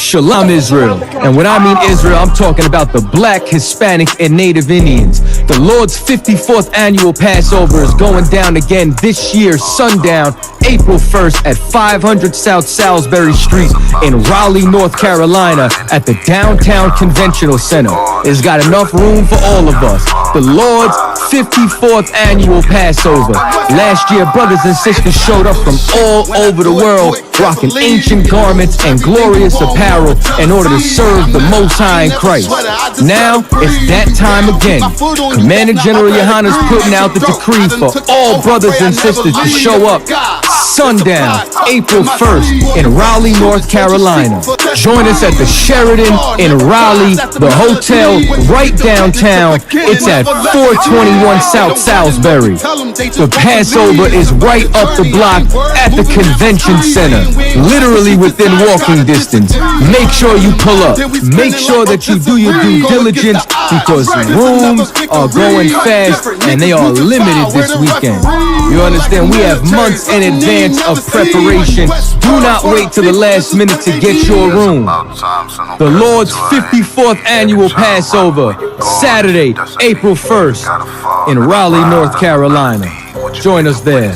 Shalom Israel. And when I mean Israel, I'm talking about the Black, Hispanic, and Native Indians. The Lord's 54th annual Passover is going down again this year, sundown, April 1st at 500 South Salisbury Street in Raleigh, North Carolina at the Downtown Conventional Center. It's got enough room for all of us. The Lord's 54th annual Passover. Last year, brothers and sisters showed up from all over the world, rocking ancient garments and glorious apparel in order to serve the Most High in Christ. Now, it's that time again. Commanding General Yahanna is putting out the decree for all brothers and sisters to show up sundown, April 1st in Raleigh, North Carolina. Join us at the Sheraton in Raleigh, the hotel right downtown. It's at 421 South Salisbury. The Passover is right up the block at the Convention Center, literally within walking distance. Make sure you pull up. Make sure that you do your due diligence because rooms are going fast and they are limited this weekend. You understand? We have months in advance of preparation. Do not wait till the last minute to get your room. The Lord's 54th annual Passover, Saturday, April 1st in Raleigh, North Carolina. Join us there.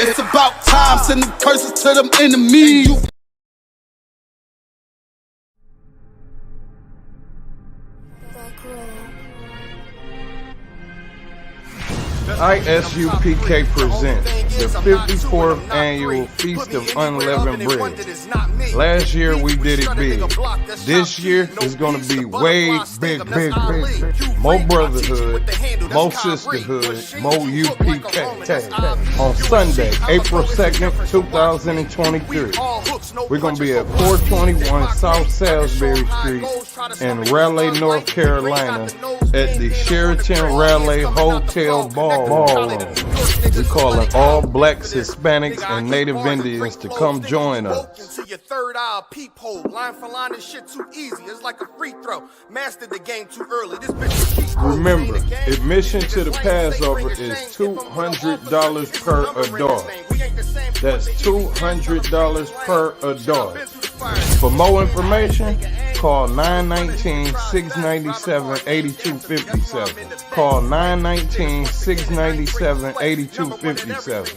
It's about time, sending curses to them enemies. ISUPK presents the 54th annual Feast of Unleavened Bread. Last year we did it big. This year is going to be way big. More brotherhood, more sisterhood, more UPK. On Sunday, April 2nd, 2023, we're going to be at 421 South Salisbury Street in Raleigh, North Carolina at the Sheraton Raleigh Hotel Ballroom. We call it all blacks, Hispanics, and Native Indians to come join us. Your third eye peephole, line for line, this shit too easy. It's like a free throw. Mastered the game too early. This bitch. Remember, admission to the Passover is $200 per adult. That's $200 per adult. For more information, call 919-697-8257. Call 919-697-8257.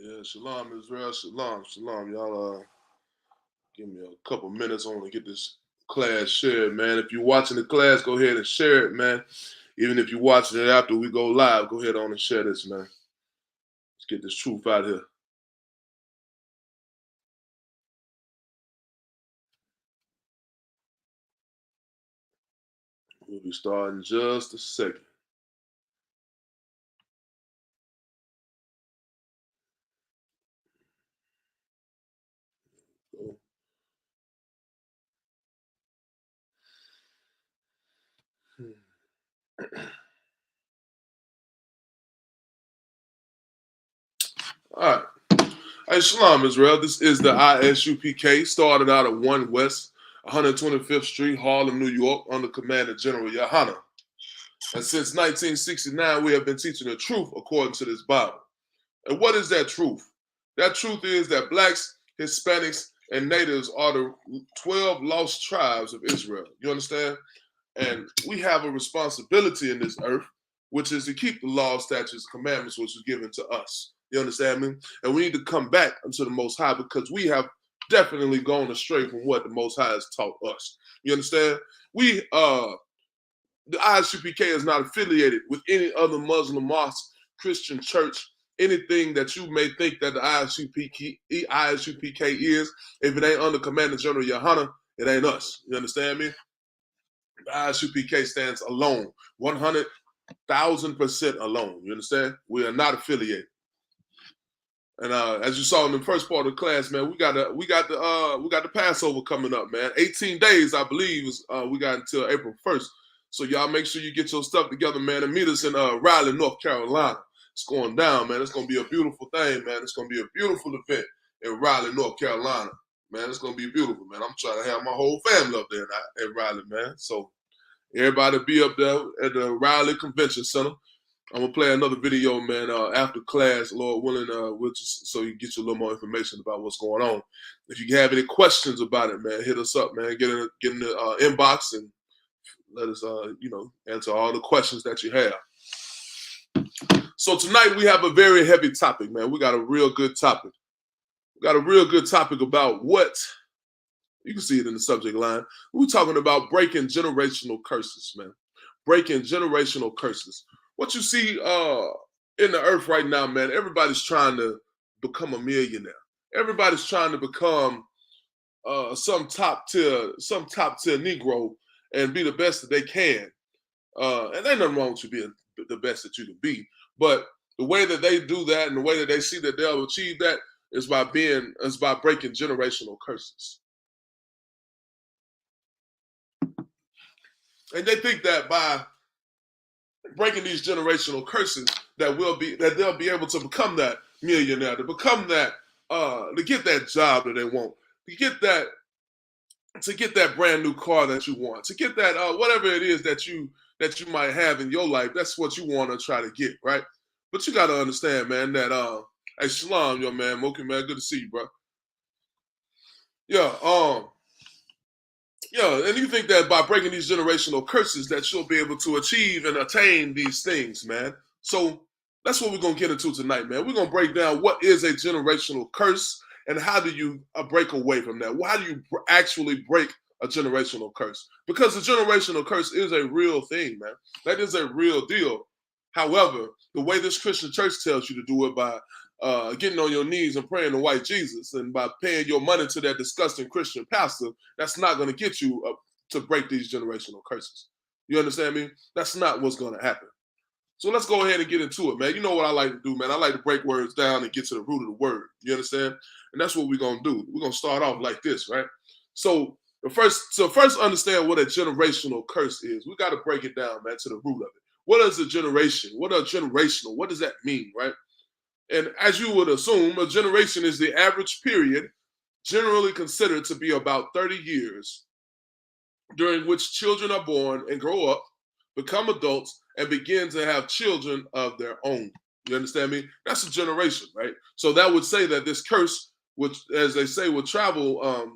Yeah, shalom Israel, shalom. Y'all give me a couple minutes. I want to get this class shared, man. If you're watching the class, go ahead and share it, man. Even if you're watching it after we go live, go ahead on and share this, man. Let's get this truth out here. We'll be starting in just a second. All right. Hey, shalom, Israel. This is the ISUPK, started out at 1 West 125th Street, Harlem, New York, under Commanding General Yahanna. And since 1969, we have been teaching the truth according to this Bible. And what is that truth? That truth is that blacks, Hispanics, and natives are the 12 lost tribes of Israel. You understand? And we have a responsibility in this earth, which is to keep the law, statutes, commandments, which was given to us. You understand me? And we need to come back unto the Most High because we have definitely gone astray from what the Most High has taught us. You understand? We, the ISUPK is not affiliated with any other Muslim mosque, Christian church, anything that you may think that the ISUPK is. If it ain't under Commanding General Yahanna, it ain't us. You understand me? The ISUPK stands alone, 100,000% alone. You understand? We are not affiliated. And as you saw in the first part of the class, man, we got the Passover coming up, man. 18 days, I believe, we got until April 1st. So y'all make sure you get your stuff together, man, and meet us in Raleigh, North Carolina. It's going down, man. It's gonna be a beautiful thing, man. It's gonna be a beautiful event in Raleigh, North Carolina. Man, it's gonna be beautiful, man. I'm trying to have my whole family up there at Raleigh, man. So everybody be up there at the Raleigh Convention Center. I'm gonna play another video, man, after class, Lord willing, so you get you a little more information about what's going on. If you have any questions about it, man, hit us up, man. Get in the inbox and let us, answer all the questions that you have. So tonight we have a very heavy topic, man. We got a real good topic. We got a real good topic about what, you can see it in the subject line. We're talking about breaking generational curses, man. Breaking generational curses. What you see in the earth right now, man, everybody's trying to become a millionaire. Everybody's trying to become some top tier Negro and be the best that they can. And ain't nothing wrong with you being the best that you can be. But the way that they do that and the way that they see that they'll achieve that is by breaking generational curses. And they think that by breaking these generational curses that they'll be able to become that millionaire, to become that, to get that job that they want, to get that brand new car that you want, to get that whatever it is that you might have in your life. That's what you want to try to get, right? But you got to understand, man, that hey, Shalom, yo, man, Moki, man, good to see you, bro. Yeah, and you think that by breaking these generational curses that you'll be able to achieve and attain these things, man. So that's what we're going to get into tonight, man. We're going to break down what is a generational curse and how do you break away from that? How do you actually break a generational curse? Because the generational curse is a real thing, man. That is a real deal. However, the way this Christian church tells you to do it by getting on your knees and praying to white Jesus and by paying your money to that disgusting Christian pastor, that's not going to get you to break these generational curses. You understand me? That's not what's going to happen. So let's go ahead and get into it, man. You know what I like to do, man? I like to break words down and get to the root of the word. You understand? And that's what we're going to do. We're going to start off like this, right? So first understand what a generational curse is. We got to break it down, man, to the root of it. What is a generation? What are generational? What does that mean, right? And as you would assume, a generation is the average period generally considered to be about 30 years during which children are born and grow up, become adults, and begin to have children of their own. You understand me? That's a generation, right? So that would say that this curse, which, as they say, will travel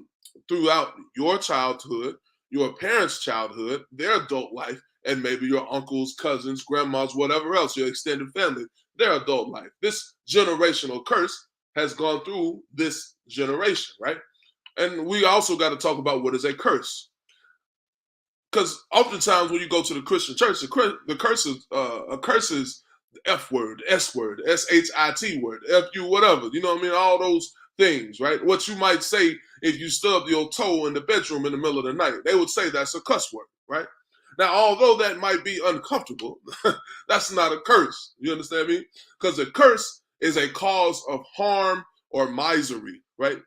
throughout your childhood, your parents' childhood, their adult life, and maybe your uncles, cousins, grandmas, whatever else, your extended family, their adult life. This generational curse has gone through this generation, right? And we also got to talk about what is a curse. Because oftentimes when you go to the Christian church, the curse is F word, S word, SHIT word, FU, whatever. You know what I mean? All those things, right? What you might say if you stub your toe in the bedroom in the middle of the night, they would say that's a cuss word, right? Now, although that might be uncomfortable, that's not a curse. You understand me? Because a curse is a cause of harm or misery, right?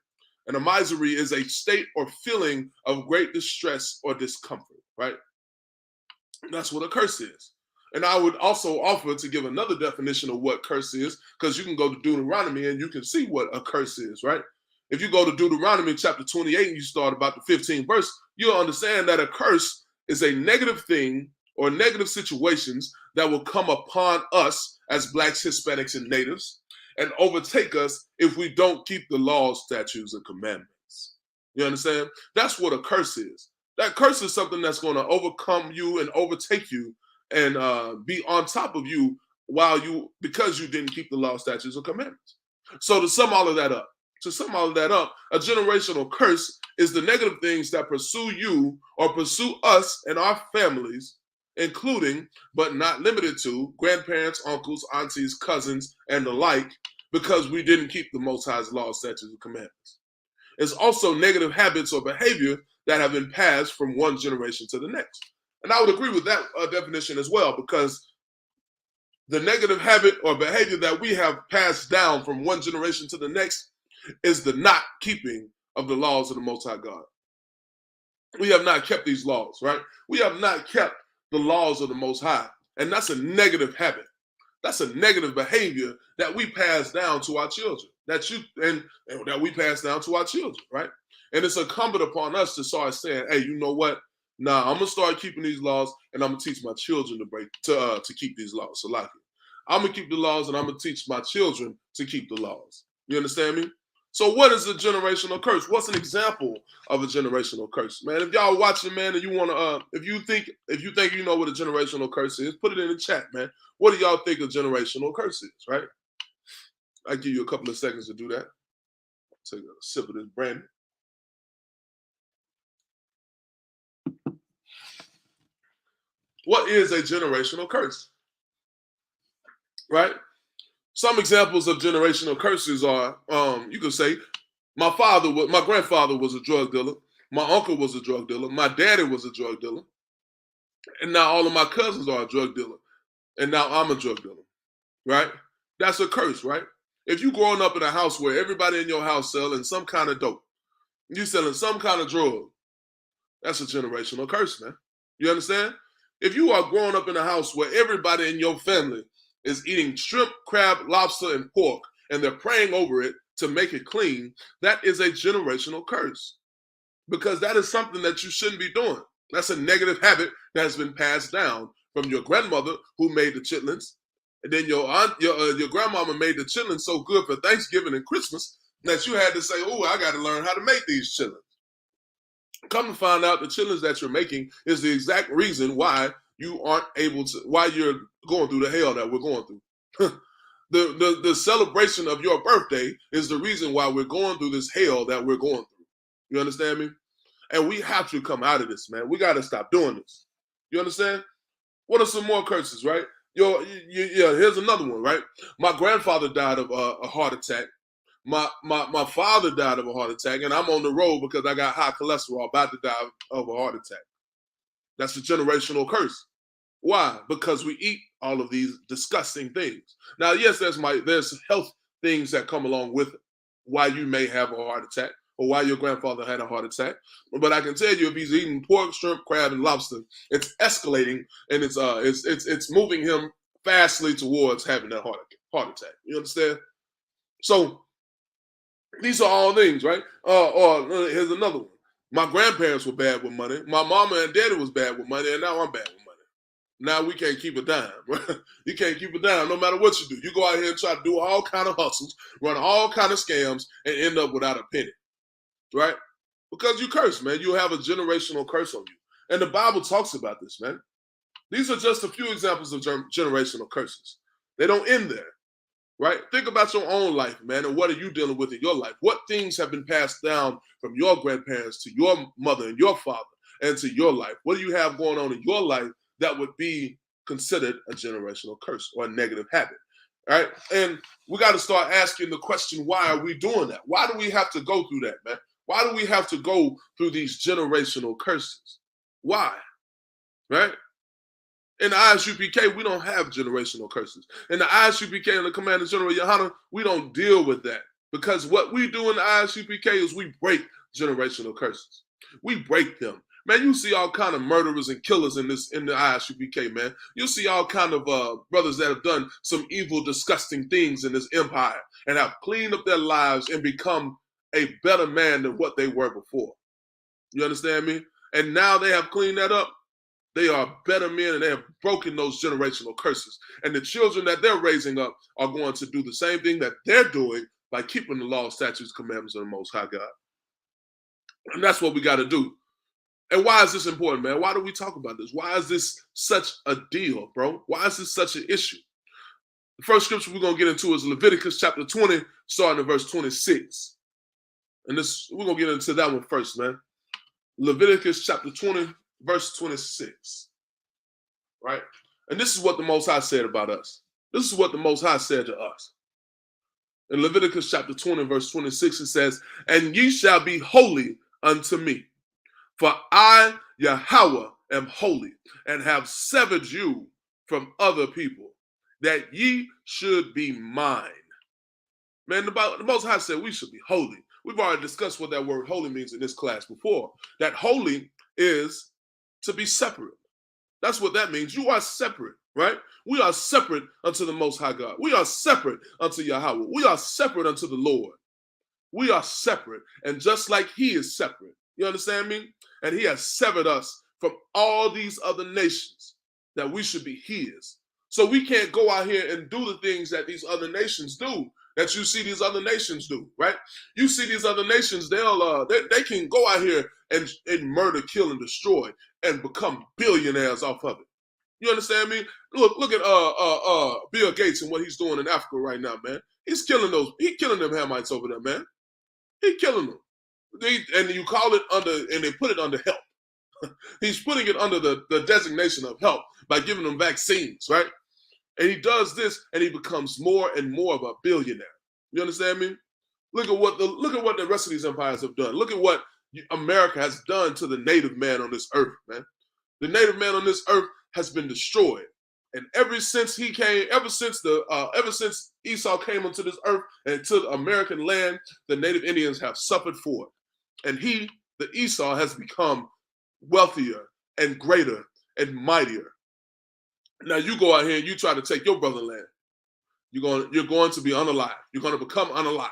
And a misery is a state or feeling of great distress or discomfort, right? And that's what a curse is. And I would also offer to give another definition of what curse is, because you can go to Deuteronomy and you can see what a curse is, right? If you go to Deuteronomy chapter 28 and you start about the 15th verse, you'll understand that a curse is a negative thing or negative situations that will come upon us as Blacks, Hispanics, and Natives and overtake us if we don't keep the laws, statutes, and commandments. You understand? That's what a curse is. That curse is something that's going to overcome you and overtake you and be on top of you because you didn't keep the law, statutes, or commandments. So to sum all of that up, a generational curse is the negative things that pursue you or pursue us and our families, including, but not limited to, grandparents, uncles, aunties, cousins, and the like, because we didn't keep the Most High's laws, statutes, and commandments. It's also negative habits or behavior that have been passed from one generation to the next. And I would agree with that definition as well, because the negative habit or behavior that we have passed down from one generation to the next is the not keeping of the laws of the Most High God. We have not kept these laws, right? We have not kept the laws of the Most High. And that's a negative habit. That's a negative behavior that we pass down to our children. And that we pass down to our children, right? And it's incumbent upon us to start saying, hey, you know what? Nah, I'm gonna start keeping these laws, and I'm gonna teach my children to keep these laws. So like I'm gonna keep the laws, and I'm gonna teach my children to keep the laws. You understand me? So what is a generational curse? What's an example of a generational curse? Man, if y'all watching, man, and you wanna if you think you know what a generational curse is, put it in the chat, man. What do y'all think a generational curse is, right? I'll give you a couple of seconds to do that. Take a sip of this brandy. What is a generational curse? Right? Some examples of generational curses are, you could say, my grandfather was a drug dealer, my uncle was a drug dealer, my daddy was a drug dealer, and now all of my cousins are a drug dealer, and now I'm a drug dealer, right? That's a curse, right? If you growing up in a house where everybody in your house selling some kind of dope, you selling some kind of drug, that's a generational curse, man. You understand? If you are growing up in a house where everybody in your family is eating shrimp, crab, lobster, and pork, and they're praying over it to make it clean, that is a generational curse. Because that is something that you shouldn't be doing. That's a negative habit that has been passed down from your grandmother who made the chitlins, and then your grandmama made the chitlins so good for Thanksgiving and Christmas that you had to say, oh, I got to learn how to make these chitlins. Come to find out the chitlins that you're making is the exact reason why why you're going through the hell that we're going through. The celebration of your birthday is the reason why we're going through this hell that we're going through. You understand me? And we have to come out of this, man. We got to stop doing this. You understand? What are some more curses, right? Here's another one, right? My grandfather died of a heart attack. My father died of a heart attack, and I'm on the road because I got high cholesterol, about to die of a heart attack. That's a generational curse. Why? Because we eat all of these disgusting things. Now, yes, there's health things that come along with why you may have a heart attack or why your grandfather had a heart attack. But I can tell you, if he's eating pork, shrimp, crab, and lobster, it's escalating and it's moving him fastly towards having that heart attack. You understand? So these are all things, right? Here's another one. My grandparents were bad with money. My mama and daddy was bad with money, and now I'm bad with money. Now we can't keep a dime. You can't keep a dime no matter what you do. You go out here and try to do all kind of hustles, run all kind of scams, and end up without a penny, right? Because you curse, man. You have a generational curse on you. And the Bible talks about this, man. These are just a few examples of generational curses. They don't end there. Right? Think about your own life, man, and what are you dealing with in your life? What things have been passed down from your grandparents to your mother and your father and to your life? What do you have going on in your life that would be considered a generational curse or a negative habit? Right? And we got to start asking the question, why are we doing that? Why do we have to go through that, man? Why do we have to go through these generational curses? Why? Right? In the ISUPK, we don't have generational curses. In the ISUPK and the Commanding General Yahanna, we don't deal with that. Because what we do in the ISUPK is we break generational curses. We break them. Man, you see all kind of murderers and killers in the ISUPK, man. You see all kind of brothers that have done some evil, disgusting things in this empire and have cleaned up their lives and become a better man than what they were before. You understand me? And now they have cleaned that up. They are better men and they have broken those generational curses. And the children that they're raising up are going to do the same thing that they're doing by keeping the law, statutes, commandments of the Most High God. And that's what we got to do. And why is this important, man? Why do we talk about this? Why is this such a deal, bro? Why is this such an issue? The first scripture we're going to get into is Leviticus chapter 20, starting at verse 26. And we're going to get into that one first, man. Leviticus chapter 20, verse 26, right? And this is what the Most High said about us. This is what the Most High said to us. In Leviticus chapter 20, verse 26, it says, "And ye shall be holy unto me, for I, Yahweh, am holy, and have severed you from other people, that ye should be mine." Man, the Most High said we should be holy. We've already discussed what that word holy means in this class before. That holy is to be separate. That's what that means. You are separate, right? We are separate unto the Most High God. We are separate unto Yahweh. We are separate unto the Lord. We are separate. And just like he is separate, you understand me? And he has severed us from all these other nations that we should be his. So we can't go out here and do the things that these other nations do, that you see these other nations do, right? You see these other nations, they can go out here and murder, kill, and destroy and become billionaires off of it. You understand me? Look at Bill Gates and what he's doing in Africa right now, man. He's killing them Hamites over there, man. He's killing them. And you call it and they put it under help. He's putting it under the designation of help by giving them vaccines, right? And he does this, and he becomes more and more of a billionaire. You understand me? Look at what the rest of these empires have done. Look at what America has done to the native man on this earth, man. The native man on this earth has been destroyed, and ever since Esau came onto this earth and to the American land, the native Indians have suffered for it, and the Esau, has become wealthier and greater and mightier. Now you go out here and you try to take your brother's land. You're going to be unalive. You're going to become unalived.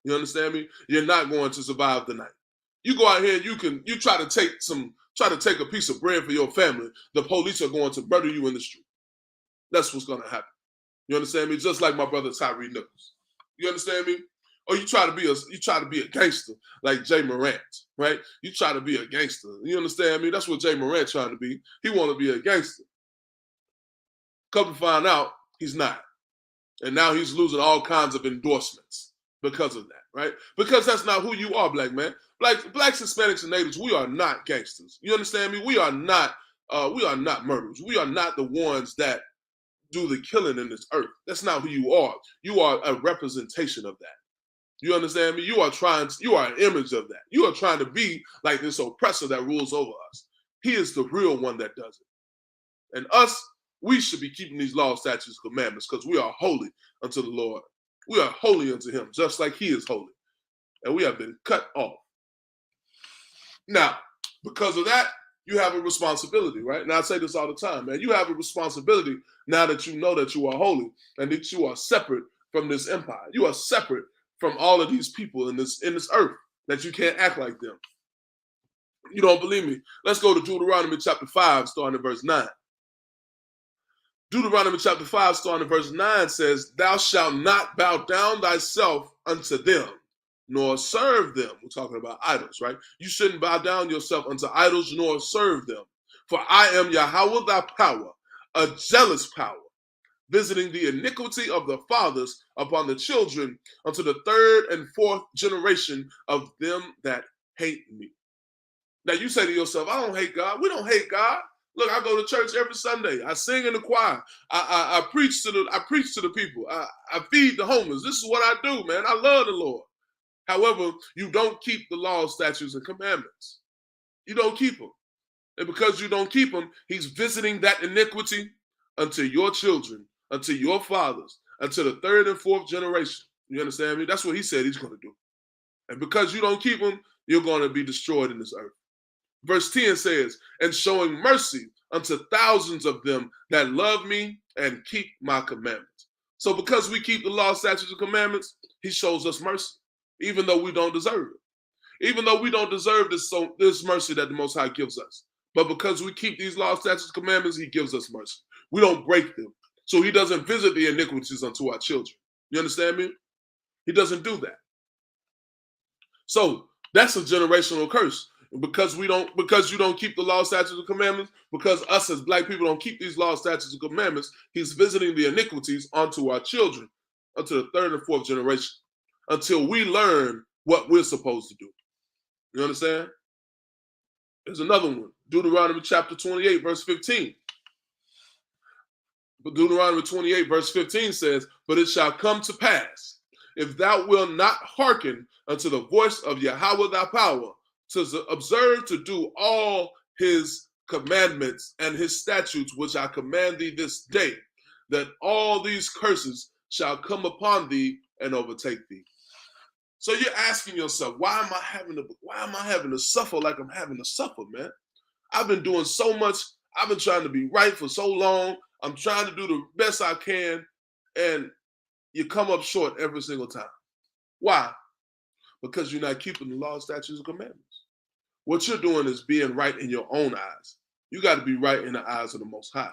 You understand me? You're not going to survive the night. You go out here and you try to take a piece of bread for your family. The police are going to murder you in the street. That's what's going to happen. You understand me? Just like my brother Tyree Nichols. You understand me? Or you try to be a gangster like Jay Morant, right? You try to be a gangster. You understand me? That's what Jay Morant trying to be. He want to be a gangster. Come to find out, he's not. And now he's losing all kinds of endorsements because of that, right? Because that's not who you are, black man. Blacks, Hispanics, and natives, we are not gangsters. You understand me? We are not murderers. We are not the ones that do the killing in this earth. That's not who you are. You are a representation of that. You understand me? You are an image of that. You are trying to be like this oppressor that rules over us. He is the real one that does it. And us, we should be keeping these laws, statutes, and commandments because we are holy unto the Lord. We are holy unto him, just like he is holy. And we have been cut off. Now, because of that, you have a responsibility, right? And I say this all the time, man. You have a responsibility now that you know that you are holy and that you are separate from this empire. You are separate from all of these people in this earth, that you can't act like them. You don't believe me? Let's go to Deuteronomy chapter 5, starting at verse 9. Deuteronomy chapter 5, starting at verse 9 says, "Thou shalt not bow down thyself unto them, nor serve them." We're talking about idols, right? You shouldn't bow down yourself unto idols, nor serve them. For I am Yahweh thy power, a jealous power, visiting the iniquity of the fathers upon the children unto the third and fourth generation of them that hate me. Now you say to yourself, I don't hate God. We don't hate God. Look, I go to church every Sunday. I sing in the choir. I preach to the people. I feed the homeless. This is what I do, man. I love the Lord. However, you don't keep the laws, statutes, and commandments. You don't keep them. And because you don't keep them, he's visiting that iniquity unto your children, unto your fathers, unto the third and fourth generation. You understand me? That's what he said he's going to do. And because you don't keep them, you're going to be destroyed in this earth. Verse 10 says, "And showing mercy unto thousands of them that love me and keep my commandments." So because we keep the law, statutes, and commandments, he shows us mercy, even though we don't deserve it. Even though we don't deserve this mercy that the Most High gives us. But because we keep these laws, statutes, and commandments, he gives us mercy. We don't break them. So he doesn't visit the iniquities unto our children. You understand me? He doesn't do that. So that's a generational curse. Because you don't keep the law, statutes, and commandments, because us as black people don't keep these laws, statutes, and commandments, he's visiting the iniquities onto our children, unto the third and fourth generation, until we learn what we're supposed to do. You understand? There's another one. Deuteronomy chapter 28, verse 15. But Deuteronomy 28, verse 15 says, "But it shall come to pass, if thou wilt not hearken unto the voice of Yahweh thy power, to observe to do all his commandments and his statutes, which I command thee this day, that all these curses shall come upon thee and overtake thee." So you're asking yourself, why am I having to suffer like I'm having to suffer, man? I've been doing so much. I've been trying to be right for so long. I'm trying to do the best I can, and you come up short every single time. Why? Because you're not keeping the law, statutes, and commandments. What you're doing is being right in your own eyes. You got to be right in the eyes of the Most High.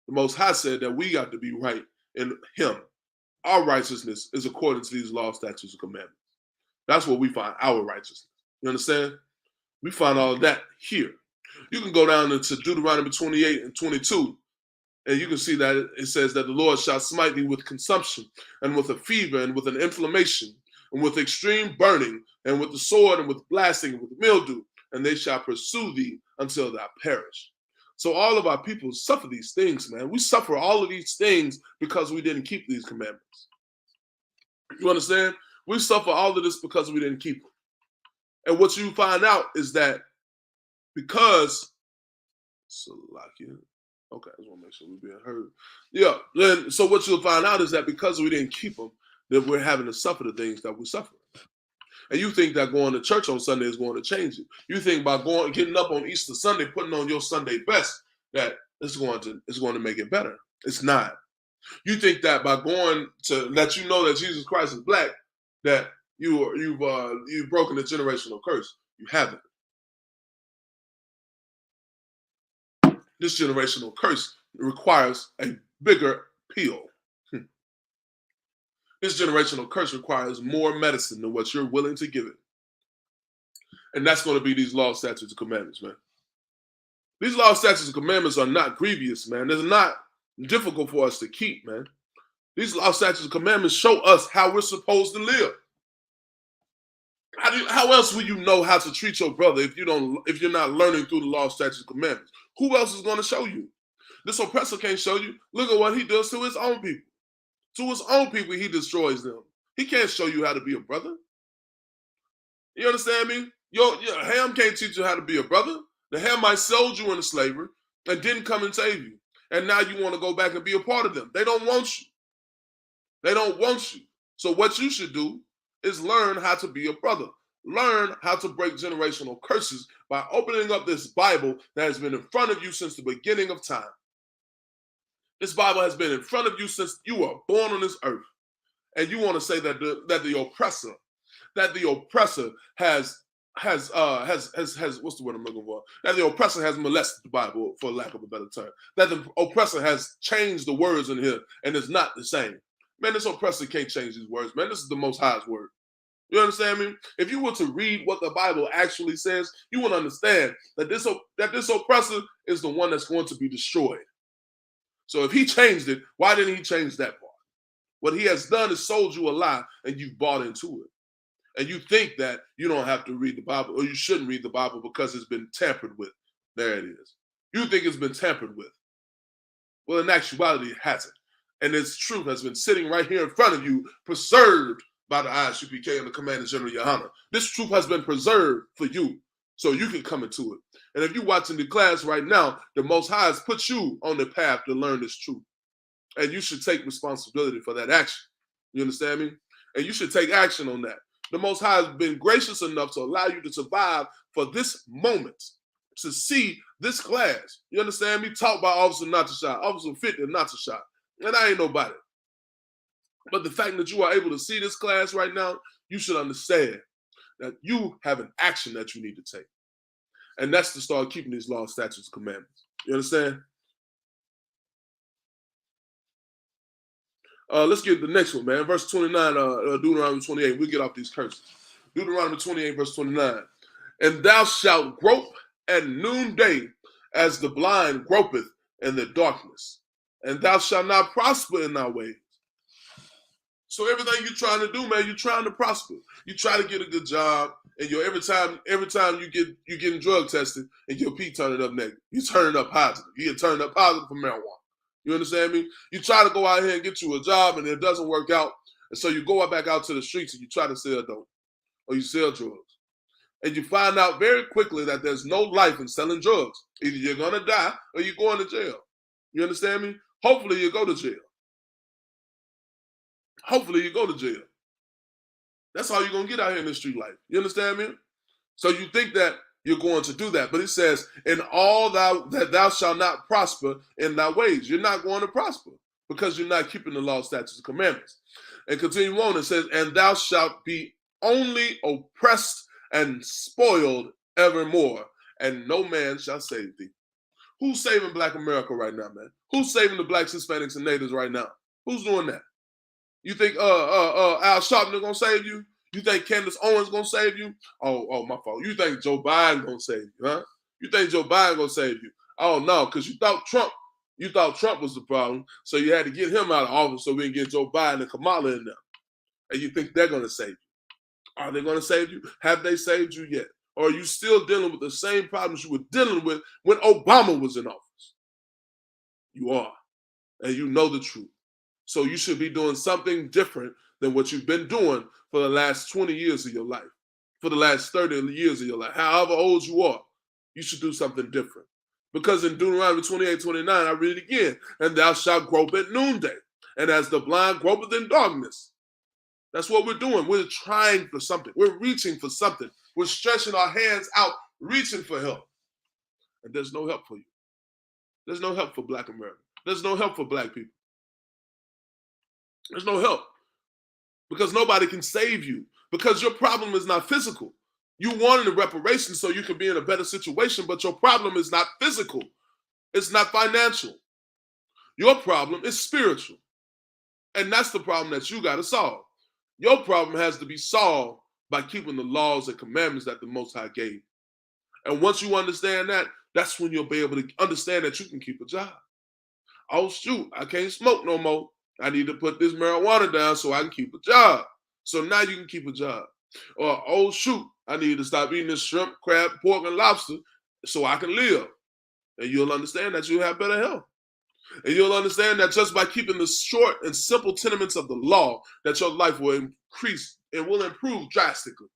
The Most High said that we got to be right in Him. Our righteousness is according to these law, statutes, and commandments. That's where we find our righteousness. You understand? We find all of that here. You can go down into Deuteronomy 28 and 22, and you can see that it says that the Lord shall smite thee with consumption, and with a fever, and with an inflammation, and with extreme burning, and with the sword, and with blasting, and with mildew, and they shall pursue thee until thou perish. So all of our people suffer these things, man. We suffer all of these things because we didn't keep these commandments. You understand? We suffer all of this because we didn't keep them. And what you find out is that because, okay, I just want to make sure we're being heard. Yeah, then so what you'll find out is that because we didn't keep them, that we're having to suffer the things that we suffer. And you think that going to church on Sunday is going to change it. You think by getting up on Easter Sunday, putting on your Sunday best, that it's going to make it better. It's not. You think that by going to let you know that Jesus Christ is black, that you've broken the generational curse. You haven't. This generational curse requires a bigger pill. This generational curse requires more medicine than what you're willing to give it. And that's going to be these law, statutes, and commandments, man. These law, statutes, and commandments are not grievous, man. They're not difficult for us to keep, man. These law, statutes, and commandments show us how we're supposed to live. How else will you know how to treat your brother if you're not learning through the law, statutes, and commandments? Who else is going to show you? This oppressor can't show you. Look at what he does to his own people. To his own people, he destroys them. He can't show you how to be a brother. You understand me? Your Ham can't teach you how to be a brother. The Hamites sold you into slavery and didn't come and save you. And now you want to go back and be a part of them. They don't want you. They don't want you. So what you should do is learn how to be a brother. Learn how to break generational curses by opening up this Bible that has been in front of you since the beginning of time. This Bible has been in front of you since you were born on this earth. And you want to say that the oppressor has what's the word I'm looking for? That the oppressor has molested the Bible, for lack of a better term. That the oppressor has changed the words in here and it's not the same. Man, this oppressor can't change these words, man. This is the Most High's word. You understand me? If you were to read what the Bible actually says, you would understand that this oppressor is the one that's going to be destroyed. So if he changed it, why didn't he change that part? What he has done is sold you a lie and you've bought into it. And you think that you don't have to read the Bible or you shouldn't read the Bible because it's been tampered with. There it is. You think it's been tampered with. Well, in actuality, it hasn't. And its truth has been sitting right here in front of you, preserved by the ISUPK and the Commanding General Yahanna. This truth has been preserved for you so you can come into it. And if you're watching the class right now, the Most High has put you on the path to learn this truth. And you should take responsibility for that action. You understand me? And you should take action on that. The Most High has been gracious enough to allow you to survive for this moment, to see this class. You understand me? Taught by Officer Natashah, Officer Fit and Natashah. And I ain't nobody. But the fact that you are able to see this class right now, you should understand that you have an action that you need to take. And that's to start keeping these laws, statutes, and commandments. You understand? Let's get the next one, man. Verse 29, Deuteronomy 28. We'll get off these curses. Deuteronomy 28, verse 29. And thou shalt grope at noonday as the blind gropeth in the darkness. And thou shalt not prosper in thy ways. So everything you're trying to do, man, you're trying to prosper. You try to get a good job, and every time you're getting drug tested, and your P turning up negative. You turning up positive. You get turned up positive for marijuana. You understand me? You try to go out here and get you a job, and it doesn't work out, and so you go back out to the streets and you try to sell dope, or you sell drugs, and you find out very quickly that there's no life in selling drugs. Either you're gonna die or you're going to jail. You understand me? Hopefully you go to jail. Hopefully you go to jail. That's how you're going to get out here in the street life. You understand me? So you think that you're going to do that. But it says, in all that thou shalt not prosper in thy ways. You're not going to prosper because you're not keeping the law, statutes, and commandments. And continue on, it says, and thou shalt be only oppressed and spoiled evermore, and no man shall save thee. Who's saving Black America right now, man? Who's saving the Blacks, Hispanics, and Natives right now? Who's doing that? You think Al Sharpton gonna save you? You think Candace Owens gonna save you? Oh, my fault. You think Joe Biden gonna save you, huh? You think Joe Biden gonna save you? Oh no, because you thought Trump was the problem, so you had to get him out of office so we can get Joe Biden and Kamala in there. And you think they're gonna save you? Are they gonna save you? Have they saved you yet? Or are you still dealing with the same problems you were dealing with when Obama was in office? You are, and you know the truth. So you should be doing something different than what you've been doing for the last 20 years of your life, for the last 30 years of your life. However old you are, you should do something different. Because in Deuteronomy 28:29, I read it again, and thou shalt grope at noonday, and as the blind gropeth in darkness. That's what we're doing. We're trying for something. We're reaching for something. We're stretching our hands out, reaching for help. And there's no help for you. There's no help for Black America. There's no help for Black people. There's no help. Because nobody can save you. Because your problem is not physical. You wanted a reparation so you can be in a better situation, but your problem is not physical. It's not financial. Your problem is spiritual. And that's the problem that you got to solve. Your problem has to be solved by keeping the laws and commandments that the Most High gave. And once you understand that, that's when you'll be able to understand that you can keep a job. Oh, shoot, I can't smoke no more. I need to put this marijuana down so I can keep a job. So now you can keep a job. Or, oh, shoot, I need to stop eating this shrimp, crab, pork, and lobster so I can live. And you'll understand that you'll have better health. And you'll understand that just by keeping the short and simple tenements of the law, that your life will increase and will improve drastically.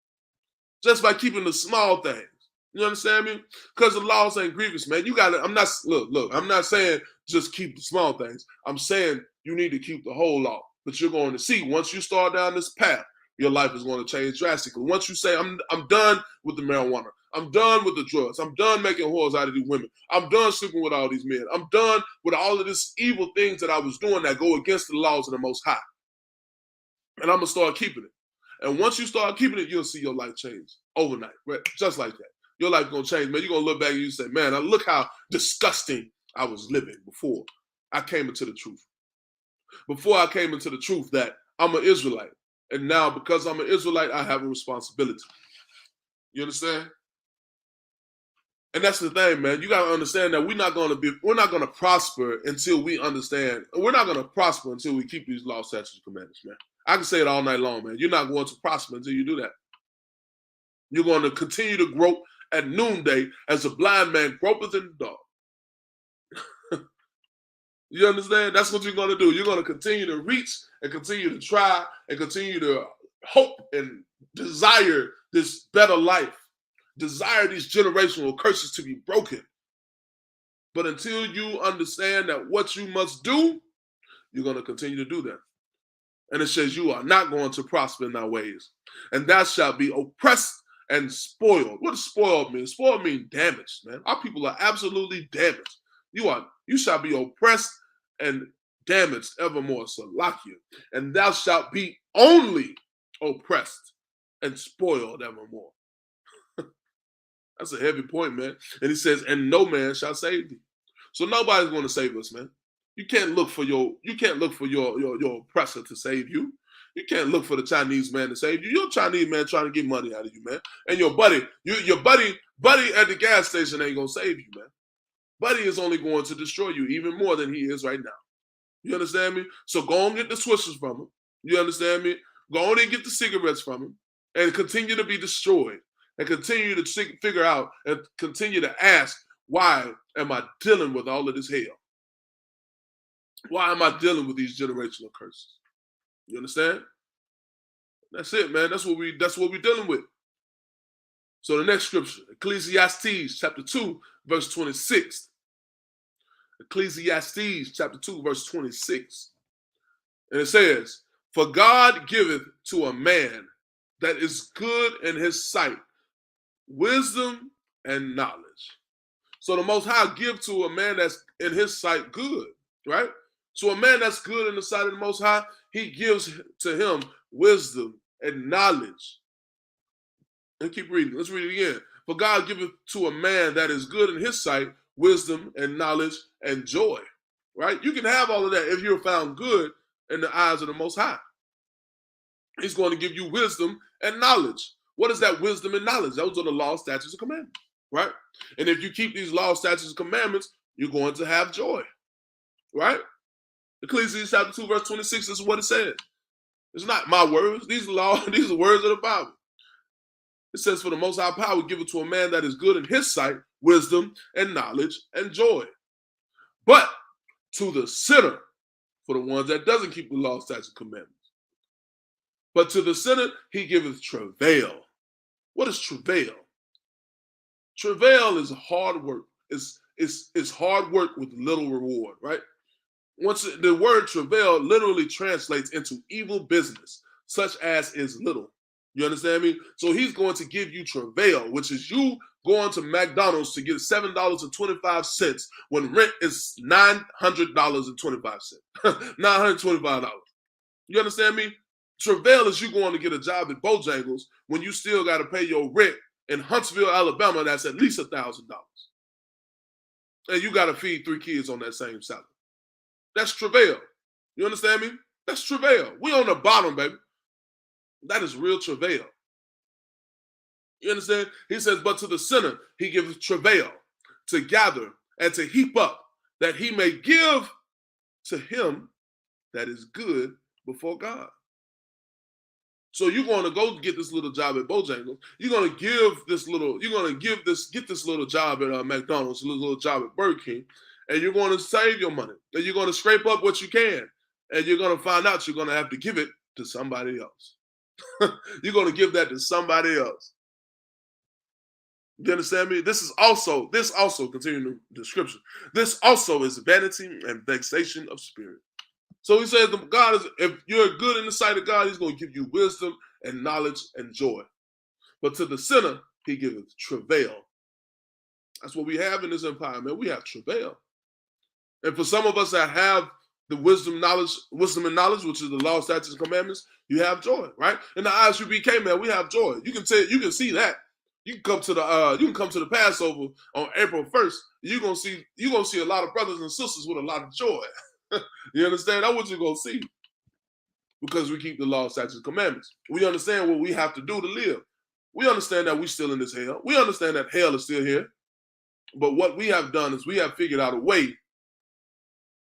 Just by keeping the small things. You understand me? Because the laws ain't grievous, man. You got to, I'm not saying just keep the small things. I'm saying you need to keep the whole law. But you're going to see, once you start down this path, your life is going to change drastically. Once you say, I'm done with the marijuana. I'm done with the drugs. I'm done making whores out of these women. I'm done sleeping with all these men. I'm done with all of this evil things that I was doing that go against the laws of the Most High. And I'm going to start keeping it. And once you start keeping it, you'll see your life change overnight, right? Just like that. Your life is going to change, man. You're going to look back and you say, man, look how disgusting I was living before I came into the truth. Before I came into the truth that I'm an Israelite. And now because I'm an Israelite, I have a responsibility. You understand? And that's the thing, man. You got to understand that we're not going to prosper until we understand. We're not going to prosper until we keep these laws, statutes, and commandments, man. I can say it all night long, man. You're not going to prosper until you do that. You're going to continue to grope at noonday as a blind man gropeth in the dark. You understand? That's what you're going to do. You're going to continue to reach and continue to try and continue to hope and desire this better life. Desire these generational curses to be broken. But until you understand that what you must do, you're going to continue to do that. And it says you are not going to prosper in thy ways. And thou shalt be oppressed and spoiled. What does spoiled mean? Spoiled means damaged, man. Our people are absolutely damaged. You shall be oppressed and damaged evermore, Salakia. And thou shalt be only oppressed and spoiled evermore. That's a heavy point, man. And he says, and no man shall save thee. So nobody's going to save us, man. You can't look for your oppressor to save you. You can't look for the Chinese man to save you. You're a Chinese man trying to get money out of you, man. And your buddy at the gas station ain't gonna save you, man. Buddy is only going to destroy you even more than he is right now. You understand me? So go and get the swishers from him. You understand me? Go on and get the cigarettes from him and continue to be destroyed. And continue to figure out and continue to ask, why am I dealing with all of this hell? Why am I dealing with these generational curses? You understand? That's it, man. That's what we're dealing with. So the next scripture, Ecclesiastes chapter 2, verse 26. Ecclesiastes chapter 2, verse 26. And it says, for God giveth to a man that is good in his sight wisdom and knowledge. So the Most High give to a man that's in his sight good, right? So a man that's good in the sight of the Most High, he gives to him wisdom and knowledge. And keep reading. Let's read it again. For God giveth to a man that is good in his sight wisdom and knowledge and joy, right? You can have all of that if you're found good in the eyes of the Most High. He's going to give you wisdom and knowledge. What is that wisdom and knowledge? Those are the laws, statutes, and commandments, right? And if you keep these laws, statutes, and commandments, you're going to have joy, right? Ecclesiastes chapter 2, verse 26, this is what it says. It's not my words. These are laws, these are words of the Bible. It says, for the Most High power give it to a man that is good in his sight, wisdom and knowledge and joy. But to the sinner, for the ones that doesn't keep the law, statutes, and commandments. But to the sinner, he giveth travail. What is travail? Travail is hard work. It's hard work with little reward, right? Once the word travail literally translates into evil business, such as is little. You understand me? So he's going to give you travail, which is you going to McDonald's to get $7.25 when rent is $900.25. $925. You understand me? Travail is you going to get a job at Bojangles when you still got to pay your rent in Huntsville, Alabama. That's at least $1,000. And you got to feed 3 kids on that same salary. That's travail. You understand me? That's travail. We on the bottom, baby. That is real travail. You understand? He says, but to the sinner, he gives travail to gather and to heap up, that he may give to him that is good before God. So you're going to go get this little job at Bojangles. You're going to get this little job at McDonald's, a little job at Burger King, and you're going to save your money. And you're going to scrape up what you can. And you're going to find out you're going to have to give it to somebody else. You're going to give that to somebody else. You understand me? This also, continuing the description, this also is vanity and vexation of spirit. So he says, God is, if you're good in the sight of God, he's going to give you wisdom and knowledge and joy. But to the sinner, he giveth travail. That's what we have in this empire, man. We have travail. And for some of us that have the wisdom and knowledge, which is the law, statutes, and commandments, you have joy, right? In the ISUPK, man, we have joy. You can see that. You can come to the Passover on April 1st. You're gonna see a lot of brothers and sisters with a lot of joy. You understand? That's what you're gonna see. Because we keep the law, statutes, and commandments. We understand what we have to do to live. We understand that we're still in this hell. We understand that hell is still here. But what we have done is we have figured out a way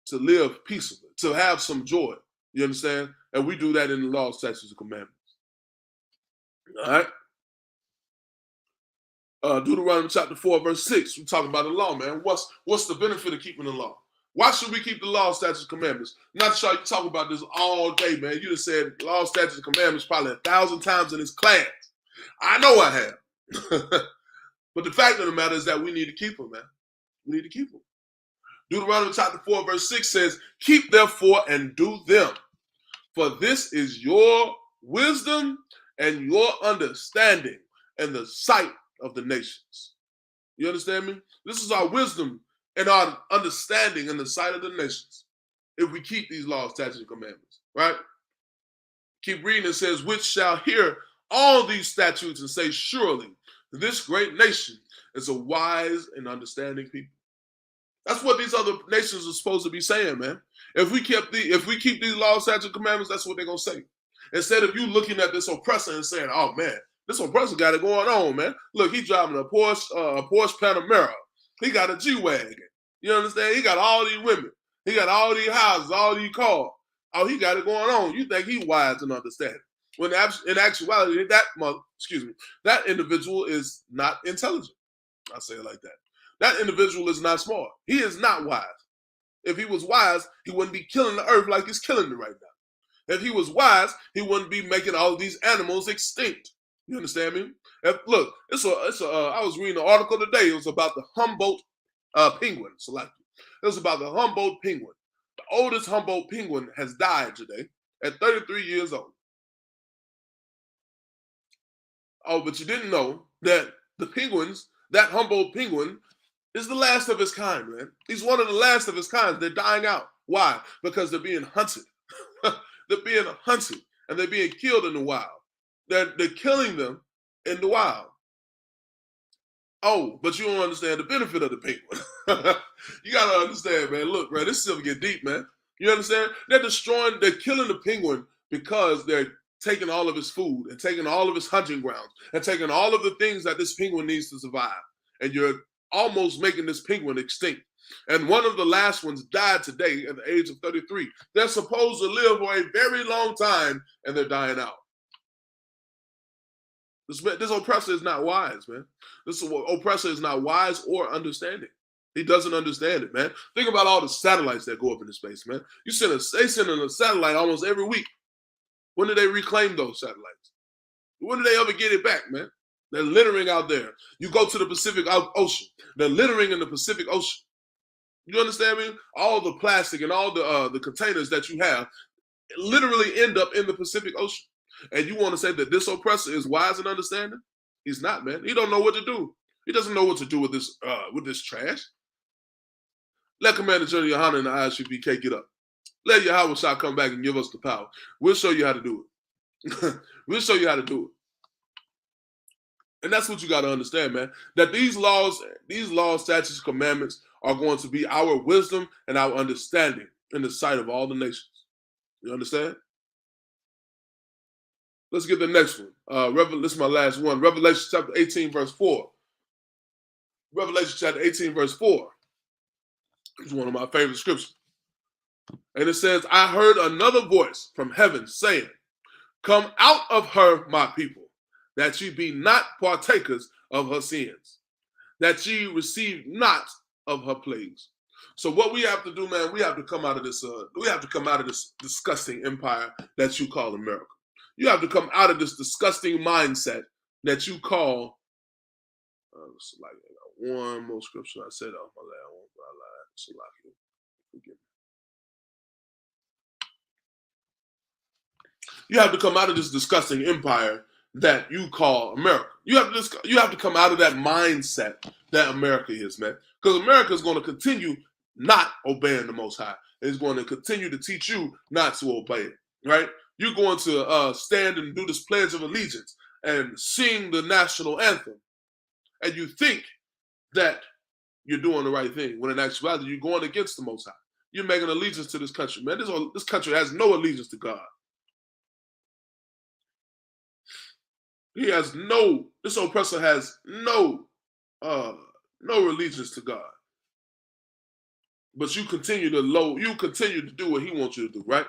to live peaceably, to have some joy. You understand? And we do that in the law, statutes, and commandments. All right? Deuteronomy chapter 4, verse 6. We're talking about the law, man. What's the benefit of keeping the law? Why should we keep the law, statutes, and commandments? Not sure you talk about this all day, man. You just said law, statutes, and commandments probably 1,000 times in this class. I know I have. But the fact of the matter is that we need to keep them, man. We need to keep them. Deuteronomy chapter 4, verse 6 says, keep therefore and do them, for this is your wisdom and your understanding in the sight of the nations. You understand me? This is our wisdom and our understanding in the sight of the nations if we keep these laws, statutes, and commandments, right? Keep reading. It says, which shall hear all these statutes and say, surely this great nation is a wise and understanding people. That's what these other nations are supposed to be saying, man. If we keep these laws, statutes, and commandments, that's what they're gonna say. Instead of you looking at this oppressor and saying, "Oh man, this oppressor got it going on, man. Look, he's driving a Porsche Panamera. He got a G-Wagon. You understand? He got all these women. He got all these houses, all these cars. Oh, he got it going on. You think he wise and understanding? When in actuality, that individual is not intelligent. I say it like that. That individual is not smart. He is not wise. If he was wise, he wouldn't be killing the earth like he's killing it right now. If he was wise, he wouldn't be making all these animals extinct. You understand me? I was reading an article today. It was about the Humboldt penguin. It was about the Humboldt penguin. The oldest Humboldt penguin has died today at 33 years old. Oh, but you didn't know that the penguins That Humboldt penguin is the last of his kind, man. He's one of the last of his kind. They're dying out. Why? Because they're being hunted. They're being hunted and they're being killed in the wild. They're killing them in the wild. Oh, but you don't understand the benefit of the penguin. You got to understand, man. Look, man, this is going to get deep, man. You understand? They're killing the penguin because they're taking all of his food and taking all of his hunting grounds and taking all of the things that this penguin needs to survive. And you're almost making this penguin extinct. And one of the last ones died today at the age of 33. They're supposed to live for a very long time, and they're dying out. This oppressor is not wise, man. This oppressor is not wise or understanding. He doesn't understand it, man. Think about all the satellites that go up into space, man. They send a satellite almost every week. When do they reclaim those satellites? When do they ever get it back, man? They're littering out there. You go to the Pacific Ocean. They're littering in the Pacific Ocean. You understand me? All the plastic and all the containers that you have literally end up in the Pacific Ocean. And you want to say that this oppressor is wise and understanding? He's not, man. He don't know what to do. He doesn't know what to do with this trash. Let Commanding General Yahanna and the ISUPK get up. Let Yahawashi come back and give us the power. We'll show you how to do it. We'll show you how to do it. And that's what you got to understand, man. That these laws, statutes, commandments are going to be our wisdom and our understanding in the sight of all the nations. You understand? Let's get the next one. This is my last one. Revelation chapter 18, verse 4. Revelation chapter 18, verse 4. It's one of my favorite scriptures. And it says, I heard another voice from heaven saying, come out of her, my people, that ye be not partakers of her sins, that ye receive not of her plagues. So what we have to do, man, we have to come out of this. We have to come out of this disgusting empire that you call America. You have to come out of this disgusting mindset that you call. Like one more scripture I said off my last one. I lied. So like, forgive me. You have to come out of this disgusting empire that you call America. You have to come out of that mindset that America is, man. Because America is going to continue not obeying the Most High. It's going to continue to teach you not to obey it, right? You're going to stand and do this Pledge of Allegiance and sing the national anthem. And you think that you're doing the right thing, when in actuality, you're going against the Most High. You're making allegiance to this country, man. This country has no allegiance to God. This oppressor has no allegiance to God. But you continue to do what he wants you to do, right?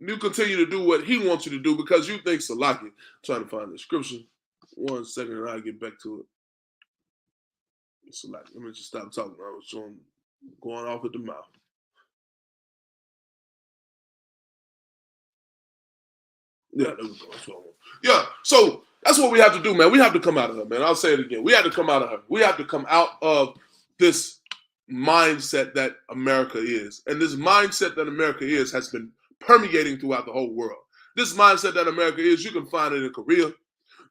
You continue to do what he wants you to do because you think Salaki. I'm trying to find the scripture. 1 second and I'll get back to it. Salaki. Let me just stop talking. I was going off at the mouth. Yeah, there we go. Yeah, so that's what we have to do, man. We have to come out of her, man. I'll say it again. We have to come out of her. We have to come out of this mindset that America is. And this mindset that America is has been permeating throughout the whole world. This mindset that America is, you can find it in Korea.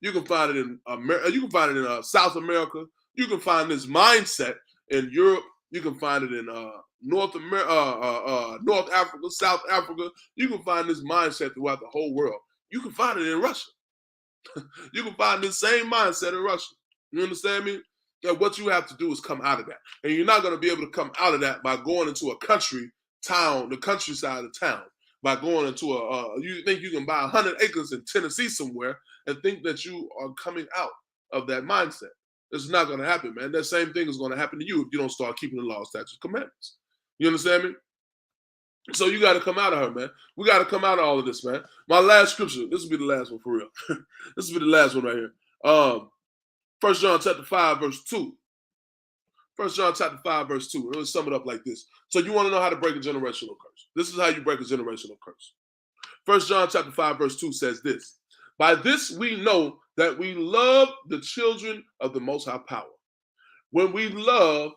You can find it in America. You can find it in South America. You can find this mindset in Europe. You can find it in North Africa, South Africa. You can find this mindset throughout the whole world. You can find it in Russia. You can find this same mindset in Russia. You understand me? That what you have to do is come out of that. And you're not going to be able to come out of that by going into a the countryside of town. By going into you think you can buy 100 acres in Tennessee somewhere and think that you are coming out of that mindset. It's not going to happen, man. That same thing is going to happen to you if you don't start keeping the law, statutes, commandments. You understand me? So you got to come out of her, man. We got to come out of all of this, man. My last scripture, this will be the last one for real. This will be the last one right here. 1 John chapter 5, verse 2. 1 John chapter 5, verse 2. Let's sum it up like this. So you want to know how to break a generational curse. This is how you break a generational curse. 1 John chapter 5, verse 2 says this. By this we know that we love the children of the Most High Power, when we love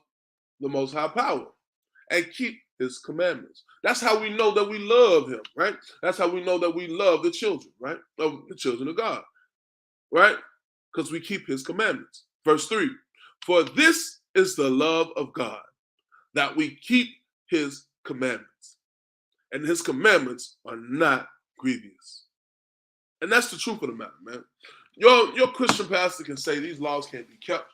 the Most High Power and keep his commandments. That's how we know that we love him, right? That's how we know that we love the children, right? Of the children of God, right? because we keep his commandments. Verse 3, for this is the love of God, that we keep his commandments. And his commandments are not grievous. And that's the truth of the matter, man. Your Christian pastor can say these laws can't be kept.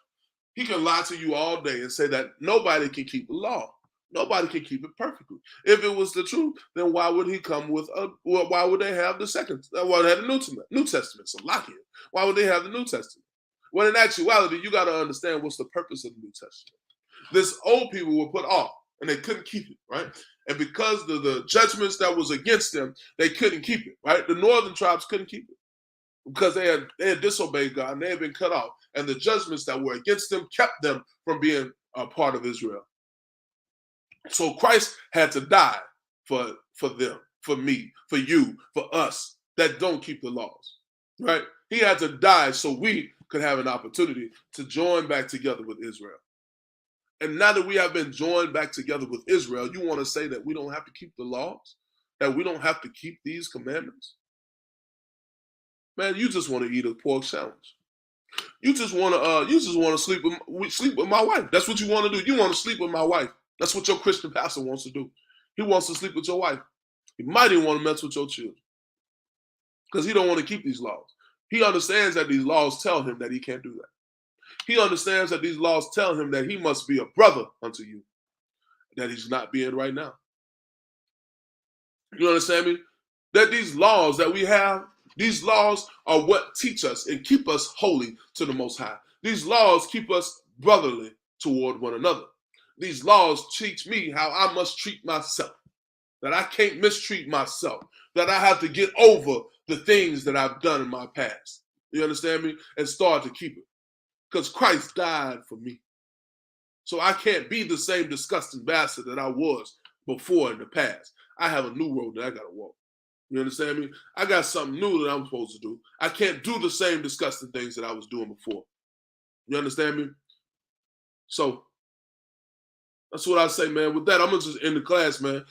He can lie to you all day and say that nobody can keep the law. Nobody can keep it perfectly. If it was the truth, then why would he come with why would they have the second? Why they have the New Testament? So lock it. Why would they have the New Testament? Well, in actuality, you got to understand what's the purpose of the New Testament. This old people were put off and they couldn't keep it, right? And because of the judgments that was against them, they couldn't keep it, right? The northern tribes couldn't keep it because they had disobeyed God and they had been cut off. And the judgments that were against them kept them from being a part of Israel. So Christ had to die for them, for me, for you, for us that don't keep the laws, right? He had to die so we could have an opportunity to join back together with Israel. And now that we have been joined back together with Israel, you want to say that we don't have to keep the laws, that we don't have to keep these commandments? Man, you just want to eat a pork sandwich. You just want to sleep with my wife. That's what you want to do. You want to sleep with my wife. That's what your Christian pastor wants to do. He wants to sleep with your wife. He might even want to mess with your children because he don't want to keep these laws. He understands that these laws tell him that he can't do that. He understands that these laws tell him that he must be a brother unto you, that he's not being right now. You understand me? That these laws that we have, these laws are what teach us and keep us holy to the Most High. These laws keep us brotherly toward one another. These laws teach me how I must treat myself, that I can't mistreat myself, that I have to get over the things that I've done in my past. You understand me? And start to keep it. Because Christ died for me. So I can't be the same disgusting bastard that I was before in the past. I have a new road that I got to walk. You understand me? I got something new that I'm supposed to do. I can't do the same disgusting things that I was doing before. You understand me? So that's what I say, man. With that, I'm going to just end the class, man.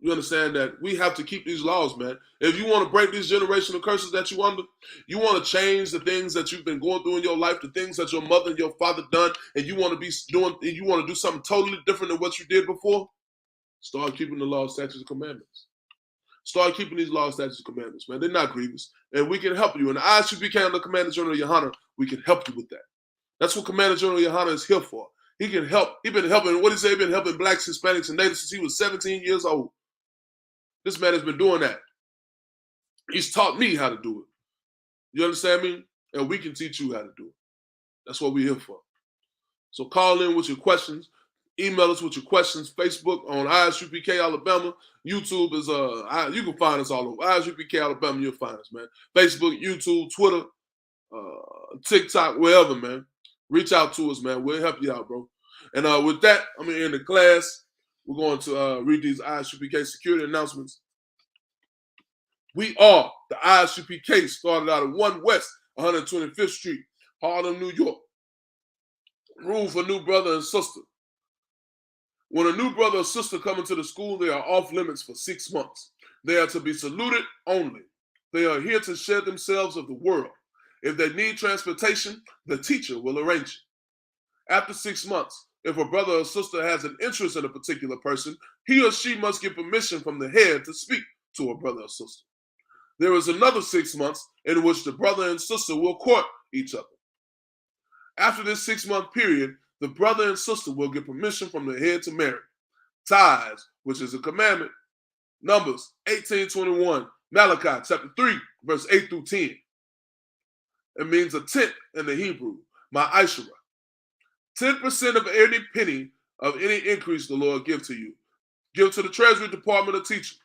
You understand that we have to keep these laws, man. If you want to break these generational curses that you under, you want to change the things that you've been going through in your life, the things that your mother and your father done, and you want to be doing, and you want to do something totally different than what you did before, start keeping the laws, statutes, and commandments. Start keeping these laws, statutes, and commandments, man. They're not grievous, and we can help you. And the ISUPK under Commanding General Yahanna, we can help you with that. That's what Commanding General Yahanna is here for. He can help. He's been helping. What he say? He's been helping blacks, Hispanics, and natives since he was 17 years old. This man has been doing that. He's taught me how to do it. You understand me? And we can teach you how to do it. That's what we're here for. So call in with your questions. Email us with your questions. Facebook on ISUPK Alabama. YouTube is you can find us all over. ISUPK Alabama, you'll find us, man. Facebook, YouTube, Twitter, TikTok, wherever, man. Reach out to us, man. We'll help you out, bro. And with that, I'm going to end the class. We're going to read these ISUPK security announcements. We are the ISUPK, started out of 1 West 125th Street, Harlem, New York. Rule for new brother and sister. When a new brother or sister come into the school, they are off limits for 6 months. They are to be saluted only. They are here to share themselves of the world. If they need transportation, the teacher will arrange it. After 6 months, if a brother or sister has an interest in a particular person, he or she must get permission from the head to speak to a brother or sister. There is another 6 months in which the brother and sister will court each other. After this 6-month period, the brother and sister will get permission from the head to marry. Tithes, which is a commandment. Numbers 18:21, Malachi chapter 3, verse 8 through 10. It means a tenth in the Hebrew, ma'ashara. 10% of any penny of any increase the Lord give to you. Give to the Treasury Department of teaching.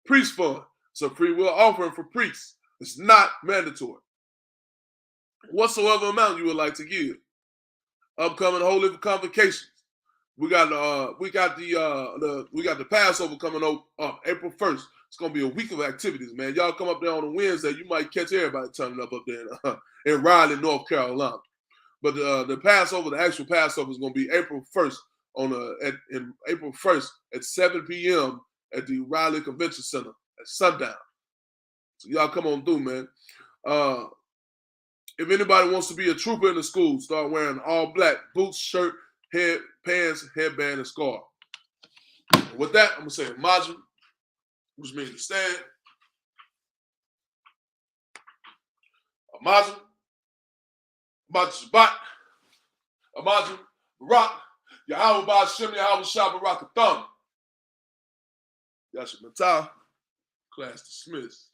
Priest fund. It's a free will offering for priests. It's not mandatory. Whatsoever amount you would like to give. Upcoming holy convocations. We got the Passover coming up April 1st. It's gonna be a week of activities, man. Y'all come up there on a Wednesday, you might catch everybody turning up there in Raleigh, North Carolina. But the Passover, the actual Passover, is gonna be April 1st in April 1st at 7 p.m. at the Raleigh Convention Center at sundown. So y'all come on through, man. If anybody wants to be a trooper in the school, start wearing all black boots, shirt, head, pants, headband, and scarf. And with that, I'm gonna say Imagine, which means to stand. Imagine, Shabbat, Imagine, Barak, Yahweh Ba'Shem, Yahweh Shah Barakatham. Yasha Matah, class dismissed.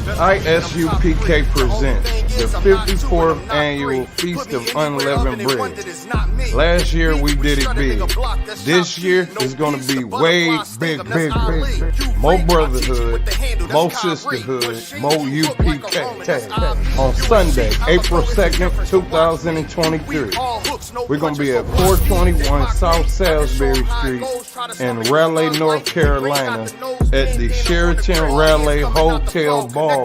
ISUPK presents the 54th annual Feast of Unleavened Bread. Last year we did it big. This year is going to be way big. More brotherhood, more sisterhood, more UPK. On Sunday, April 2nd, 2023, we're going to be at 421 South Salisbury Street in Raleigh, North Carolina at the Sheraton Raleigh Hotel Ballroom.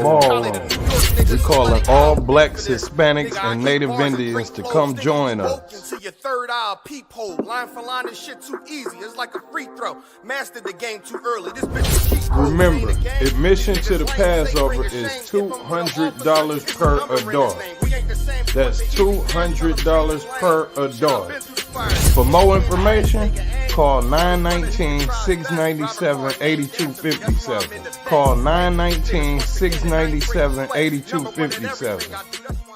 We calling all blacks, Hispanics, and Native Indians to come join us. Your third eye peephole, line for line, this shit too easy. It's like a free throw. Mastered the game too early. This bitch. Remember, admission to the Passover is $200 per adult. That's $200 per adult. For more information, call 919-697-8257. Call 919-697-8257.